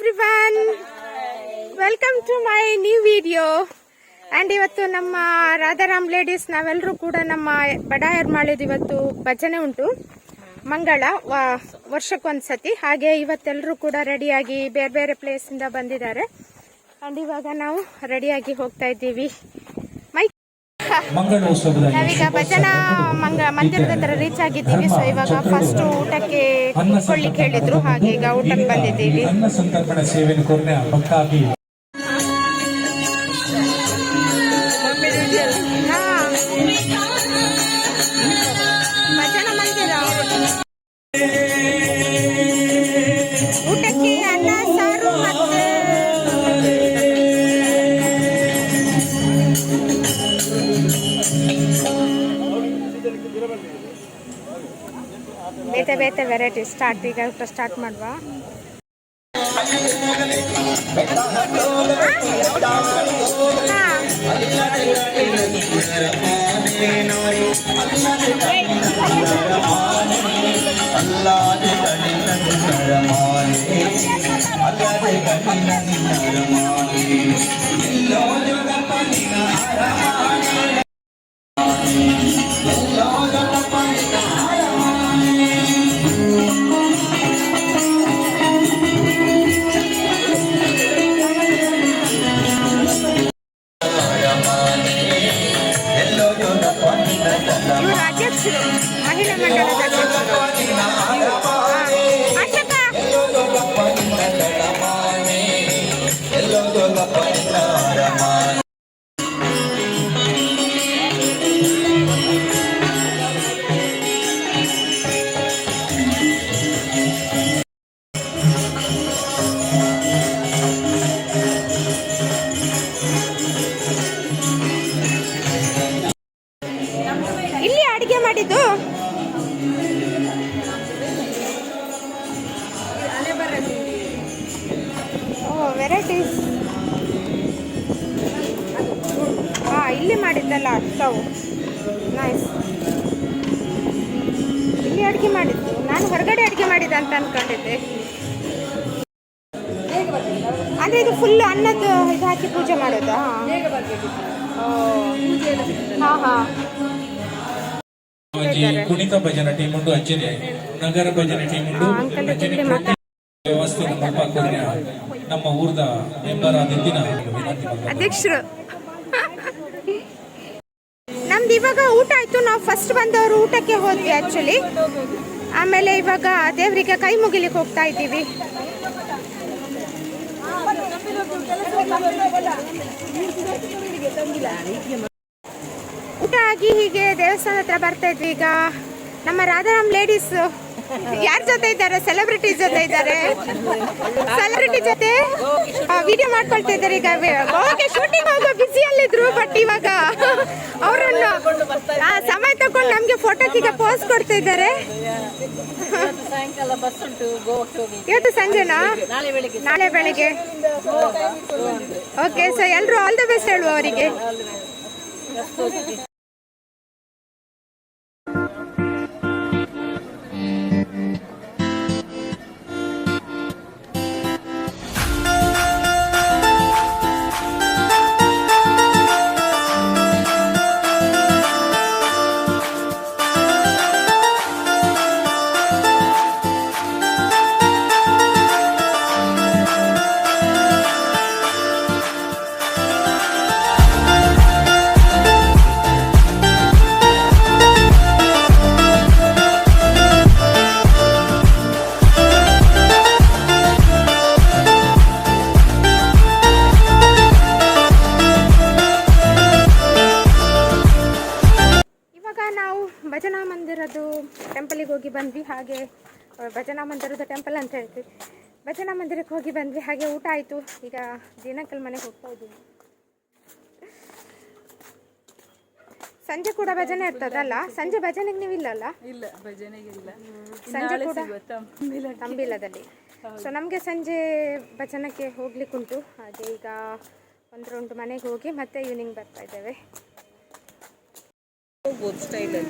everyone, welcome to my new video. And ಇವತ್ತು ನಮ್ಮ ರಾಧಾರಾಮ್ ladies ನಾವೆಲ್ಲರೂ ಕೂಡ ನಮ್ಮ ಬಡಾಯರ್ ಮಾಳಿದ ಇವತ್ತು ಭಜನೆ ಉಂಟು ಮಂಗಳ ವರ್ಷಕ್ಕೊಂದ್ಸತಿ. ಹಾಗೆ ಇವತ್ತೆಲ್ಲರೂ ಕೂಡ ರೆಡಿಯಾಗಿ ಬೇರೆ ಬೇರೆ ಪ್ಲೇಸ್ ಇಂದ ಬಂದಿದ್ದಾರೆ. ಅಂಡ್ ಇವಾಗ ನಾವು ರೆಡಿಯಾಗಿ ಹೋಗ್ತಾ ಇದ್ದೀವಿ. ನಾವೀಗ ಭಜನಾ ಮಂದಿರದ ಹತ್ರ ರೀಚ್ ಆಗಿದ್ದೀವಿ. ಸೊ ಇವಾಗ ಫಸ್ಟ್ ಊಟಕ್ಕೆ ಕುತ್ಕೊಳ್ಳಿಕ್ಕೆ ಹೇಳಿದ್ರು, ಹಾಗೆ ಈಗ ಊಟಕ್ಕೆ ಬಂದಿದ್ದೀವಿ. ಭಜನಾ ಮಂದಿರ ಊಟಕ್ಕೆ ಅನ್ನ ಸಾರು ಮತ್ತೆ ಬೇತೆ ಬೇತೆ ವೆರೈಟಿ ಸ್ಟಾರ್ಟ್. ಈಗ ಊಟ ಸ್ಟಾರ್ಟ್ ಮಾಡುವ. ಮಹಿಳಾ ಮಂಡಲದ ಇಲ್ಲಿ ಅಡಿಗೆ ಮಾಡಿದ್ದು. ವೆರೈಟೀಸ್ ಇಲ್ಲಿ ಮಾಡಿದ್ದಲ್ಲ ಸ್ಟವ್ ನೈಸ್. ಇಲ್ಲಿ ಅಡುಗೆ ಮಾಡಿದ್ದು. ನಾನು ಹೊರಗಡೆ ಅಡುಗೆ ಮಾಡಿದ್ದೆ ಅಂತ ಅನ್ಕೊಂಡಿದ್ದೆ. ಅಂದ್ರೆ ಇದು ಫುಲ್ ಅನ್ನದ್ದು ಇದು ಹಾಕಿ ಪೂಜೆ ಮಾಡೋದಾ? ಕುಣಿತ ಭಜನಾ ಟೀಮ್ ಉಂಟು, ಅಂಚನೆ ನಗರ ಭಜನೆ ಟೀಮ್ ಉಂಟು. ವ್ಯವಸ್ಥೆ ನಮ್ಮ ಊರದ ಮೆಂಬರ್ ಆದಿನ ಅಧ್ಯಕ್ಷರು. ನಮ್ದು ಇವಾಗ ಊಟ ಆಯ್ತು. ನಾವು ಫಸ್ಟ್ ಬಂದವರು ಊಟಕ್ಕೆ ಹೋದ್ವಿ ಆಕ್ಚುಲಿ. ಆಮೇಲೆ ಇವಾಗ ದೇವರಿಗೆ ಕೈ ಮುಗಿಲಿಕ್ಕೆ ಹೋಗ್ತಾ ಇದ್ದೀವಿ. ಊಟ ಆಗಿ ಹೀಗೆ ದೇವಸ್ಥಾನ ಹತ್ರ ಬರ್ತಾ ಇದ್ವಿ. ಈಗ ನಮ್ಮ ರಾಧಾರಾಮ್ ಲೇಡೀಸ್ ಯಾರ ಜೊತೆ ಇದ್ದಾರೆ? ಸೆಲೆಬ್ರಿಟೀಸ್ ಜೊತೆ ಇದ್ದಾರೆ. ಸೆಲೆಬ್ರಿಟಿ ಜೊತೆ ವಿಡಿಯೋ ಮಾಡ್ಕೊಳ್ತಾ ಇದ್ದಾರೆ. ಈಗ ಗೋವಾಗೆ ಶೂಟಿಂಗ್ ಹೋಗೋ ಬಿಸಿಯಲ್ಲಿದ್ರು, ಬಟ್ ಇವಾಗ ಅವರನ್ನು ಸಮಯ ತಗೊಂಡು ನಮ್ಗೆ ಫೋಟೋಕಿಗೆ ಪೋಸ್ ಕೊಡ್ತಾ ಇದ್ದಾರೆ. ಇವತ್ತು ಸಂಜೆನಾ? ನಾಳೆ ಬೆಳಿಗ್ಗೆ. ಓಕೆ, ಸೊ ಎಲ್ಲರೂ ಆಲ್ ದ ಬೆಸ್ಟ್ ಹೇಳುವ ಅವರಿಗೆ. ಭಜನಾ ಮಂದಿರದ್ದು ಟೆಂಪಲಿಗೆ ಹೋಗಿ ಬಂದ್ವಿ. ಹಾಗೆ ಭಜನಾ ಮಂದಿರದ ಟೆಂಪಲ್ ಅಂತ ಹೇಳ್ತೀವಿ. ಭಜನಾ ಮಂದಿರಕ್ಕೆ ಹೋಗಿ ಬಂದ್ವಿ. ಹಾಗೆ ಊಟ ಆಯಿತು. ಈಗ ಜೀನಕಲ್ ಮನೆಗೆ ಹೋಗ್ತಾ ಇದ್ದೀವಿ. ಸಂಜೆ ಕೂಡ ಭಜನೆ ಇರ್ತದಲ್ಲ? ಸಂಜೆ ಭಜನೆಗೆ ನೀವು ಇಲ್ಲಲ್ಲ? ಇಲ್ಲ, ಭಜನೆಗೆ ಇಲ್ಲ. ಸಂಜೆ ಕೂಡ ತಂಬಿಲದಲ್ಲಿ. ಸೊ ನಮಗೆ ಸಂಜೆ ಭಜನಕ್ಕೆ ಹೋಗ್ಲಿಕ್ಕುಂಟು. ಹಾಗೆ ಈಗ ಒಂದು ರೌಂಡ್ ಮನೆಗೆ ಹೋಗಿ ಮತ್ತೆ ಈವ್ನಿಂಗ್ ಬರ್ತಾ ಇದ್ದೇವೆ. ಸ್ಟೈಲಲ್ಲಿ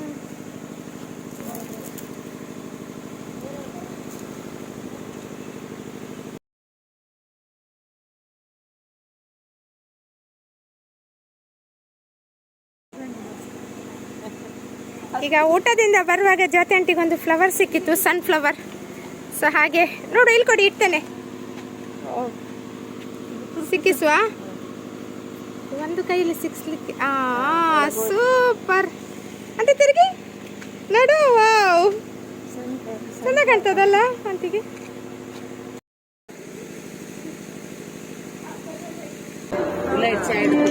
ಈಗ ಊಟದಿಂದ ಬರುವಾಗ ಜ್ಯೋತಿ ಆಂಟಿಗೆ ಒಂದು ಫ್ಲವರ್ ಸಿಕ್ಕಿತ್ತು, ಸನ್ಫ್ಲವರ್. ಸೊ ಹಾಗೆ ನೋಡು, ಇಲ್ಲಿ ಕೊಡಿ, ಇಡ್ತೇನೆ. ಸಿಕ್ಕಿಸುವ ಒಂದು ಕೈಯಲ್ಲಿ ಸಿಕ್ಸ್ಲಿಕ್ಕೆ. ಸೂಪರ್ ಅಂತ ತಿರುಗಿ ನೋಡು. ವಾವ್, ಚಂದ ಕಾಣ್ತದಲ್ಲ ಅಂತಿಗೆ.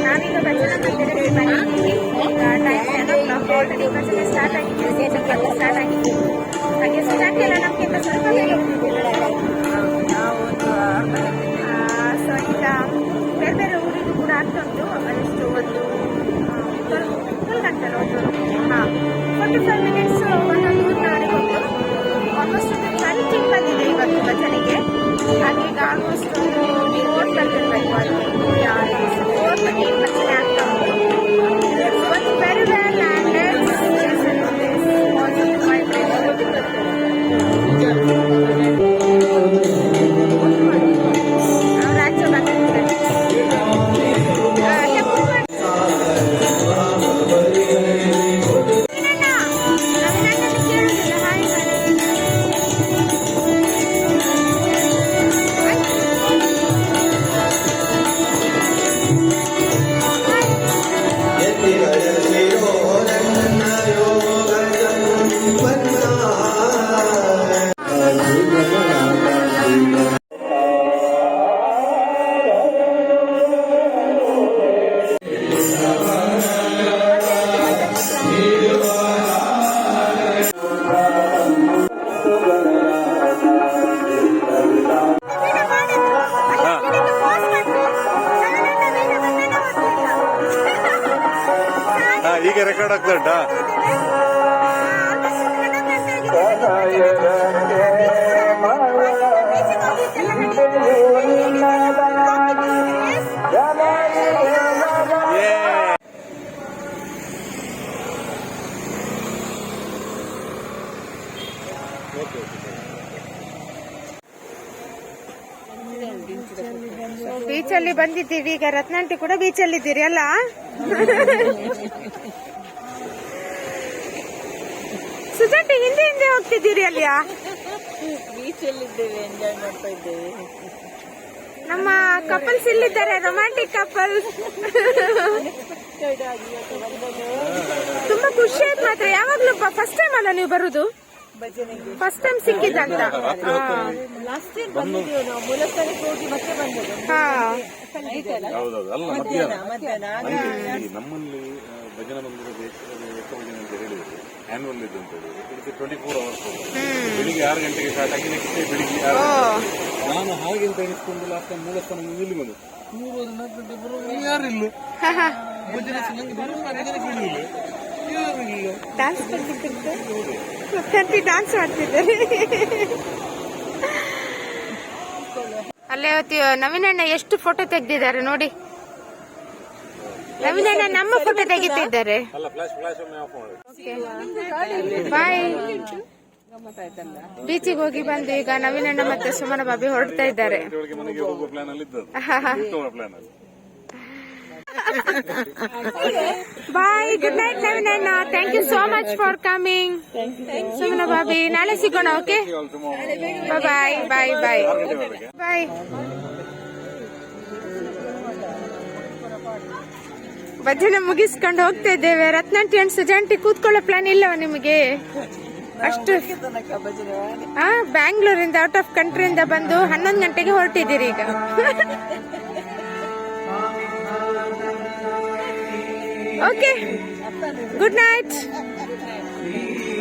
ನಾನೀಗ ಭಜನಾ ಮಂದಿರಕ್ಕೆ ಬಂದಿದ್ದೀನಿ. ಆಲ್ರೆಡಿ ಭಜನೆ ಸ್ಟಾರ್ಟ್ ಆಗಿದೆ, ಸ್ಟಾರ್ಟ್ ಆಗಿದೆ. ಹಾಗೆ ಸ್ಟಾರ್ಟ್ ಎಲ್ಲ ನಮ್ಗಿಂತ ಸ್ವಲ್ಪ ಬೇಗ ಸೊ ಈಗ ಬೇರೆ ಬೇರೆ ಊರಿಗೂ ಕೂಡ ಆಗ್ತಾ ಉಂಟು. ಅದೆಷ್ಟು ಒಂದು ಫುಲ್ ಗಂಟೆ ಒಂದು 45 ಮಿನಿಟ್ಸ್ ಒಂದೊಂದು ಊರಿನವರೆಗೆ ಉಂಟು. ಆಲ್ಮೋಸ್ಟ್ ಒಂದು 12 ಟೀಮ್ ಬಂದಿದೆ ಇವತ್ತು ಭಜನೆಗೆ. ಹಾಗೆ ಈಗ ಆಲ್ಮೋಸ್ಟ್ ಒಂದು 4 ಬಂದಿರಬೇಕು, ಅದು 4 ಟೀಮ್ ಭಜನೆ ಆಗ್ತಾ ಉಂಟು. ಒಂದು ವೆರಿ ವೆಲ್ ಈಗ ರೆಕಾರ್ಡ್ ಆಗ್ತದ. ಬೀಚಲ್ಲಿ ಬಂದಿದ್ದೀವಿ. ಈಗ ರತ್ನಾಂಟಿ ಕೂಡ ಬೀಚಲ್ಲಿ ಇದ್ದೀರಿ ಅಲ್ಲ? ಸುಜಾಟಿ ಹಿಂದೆ ಹಿಂದೆ ಹೋಗ್ತಿದ್ದೀರಿ ಅಲ್ಲಿಯಾ? ಬೀಚಲ್ಲಿದ್ದೇವೆ, ಎಂಜಾಯ್ ಮಾಡ್ತಾ ಇದ್ದೇವೆ. ನಮ್ಮ ಕಪಲ್ಸ್ ಇಲ್ಲಿದ್ದಾರೆ, ರೊಮ್ಯಾಂಟಿಕ್ ಕಪಲ್. ತುಂಬಾ ಖುಷಿ ಆಯ್ತು ಮಾತ್ರ. ಯಾವಾಗ್ಲೂ ಫಸ್ಟ್ ಟೈಮ್ ಅಲ್ಲ ನೀವು ಬರುದು? ಫಸ್ಟ್ ಟೈಮ್ ಸಿಕ್ಕಿದ್ದಂತ. ಲಾಸ್ಟ್ ಇಯರ್ ಬಂದಿದ್ದೀವಿ ನಾವು, ಮೂಲಸ್ಥಳಕ್ಕೆ ಹೋಗಿ ಮತ್ತೆ ಬಂದದ್ದು. ಹೌದೌದು, ಅಲ್ಲ ಮಧ್ಯಾಹ್ನ ನಮ್ಮಲ್ಲಿ ಭಜನಾ ಮಂದಿರದ ಎಷ್ಟು ಭಜನೆ ಅಂತ ಹೇಳಿದ್ರು, ಆನ್ಯುವಲ್ ಇದು ಅಂತ ಹೇಳಿದ್ರು. 24 ಅವರ್ಸ್ ಬೆಳಿಗ್ಗೆ 6 ಗಂಟೆಗೆ ಸ್ಟಾರ್ಟ್ ಆಗಿ ನೆಕ್ಸ್ಟ್ ಡೇ ಬೆಳಿಗ್ಗೆ ನಾನು ಹಾಗೆ ಅಂತ ಎಣಿಸ್ಕೊಂಡು ಲಾಸ್ಟ್ ಟೈಮ್ ಮೂಲಸ್ಥಾನ ಇಲ್ಲಿ ಬಂದು 3-4 ಗಂಟೆ ಬರುವಾಗ ಯಾರಿಲ್ಲ ಭಜನೆ ಡಾನ್ಸ್ ಮಾಡ್ತಿದ್ದಾರೆ, ಡಾನ್ಸ್ ಮಾಡ್ತಿದ್ದಾರೆ. ಅಲ್ಲೇ ನವೀನಣ್ಣ ಎಷ್ಟು ಫೋಟೋ ತೆಗ್ದಿದ್ದಾರೆ ನೋಡಿ. ನವೀನಣ್ಣ ನಮ್ಮ ಫೋಟೋ ತೆಗಿತಿದ್ದಾರೆ. ಬಾಯ್. ಬೀಚಿಗೆ ಹೋಗಿ ಬಂದು ಈಗ ನವೀನಣ್ಣ ಮತ್ತೆ ಸುಮನ ಬಾಬಿ ಹೊರಡ್ತಾ ಇದ್ದಾರೆ. ಬಾಯ್, ಗುಡ್ ನೈಟ್ ನವೀನಣ್ಣ. Thank you so much for coming. ಸುಮನ ಬಾಬಿ, ನಾಳೆ ಸಿಗೋಣ. Okay, bye bye bye bye. ಭಜನೆ ಮುಗಿಸ್ಕೊಂಡು ಹೋಗ್ತಾ ಇದ್ದೇವೆ. ರತ್ನಾಂಟಿ ಅಂಡ್ ಸುಜಾಂಟಿ ಕೂತ್ಕೊಳ್ಳೋ ಪ್ಲಾನ್ ಇಲ್ಲವ ನಿಮಗೆ? ಅಷ್ಟು ಬ್ಯಾಂಗ್ಳೂರಿಂದ, ಔಟ್ ಆಫ್ ಕಂಟ್ರಿಯಿಂದ ಬಂದು 11 ಗಂಟೆಗೆ ಹೊರಟಿದ್ದೀರಿ ಈಗ. Okay, good night.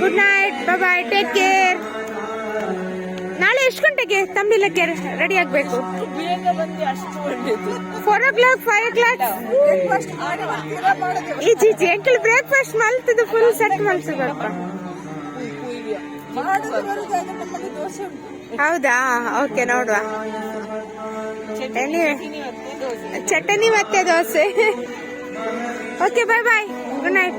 Good night, bye, take care. ನಾಳೆ ಎಷ್ಟು ಗಂಟೆಗೆ ತಂಬಿಲಕ್ಕೆ ರೆಡಿ ಆಗ್ಬೇಕು? 4 o'clock, 5 o'clock. ಈಜಿ ಎಂಕಲ್ ಬ್ರೇಕ್ಫಾಸ್ಟ್ ಮಲ್ತದ್ದು ಫುಲ್ ಸೆಟ್ ಮಲ್ಸಬೇಕ. ಹೌದಾ? ಓಕೆ, ನೋಡುವ. ಚಟನಿ ಮತ್ತೆ dosa. Okay, bye bye, good night.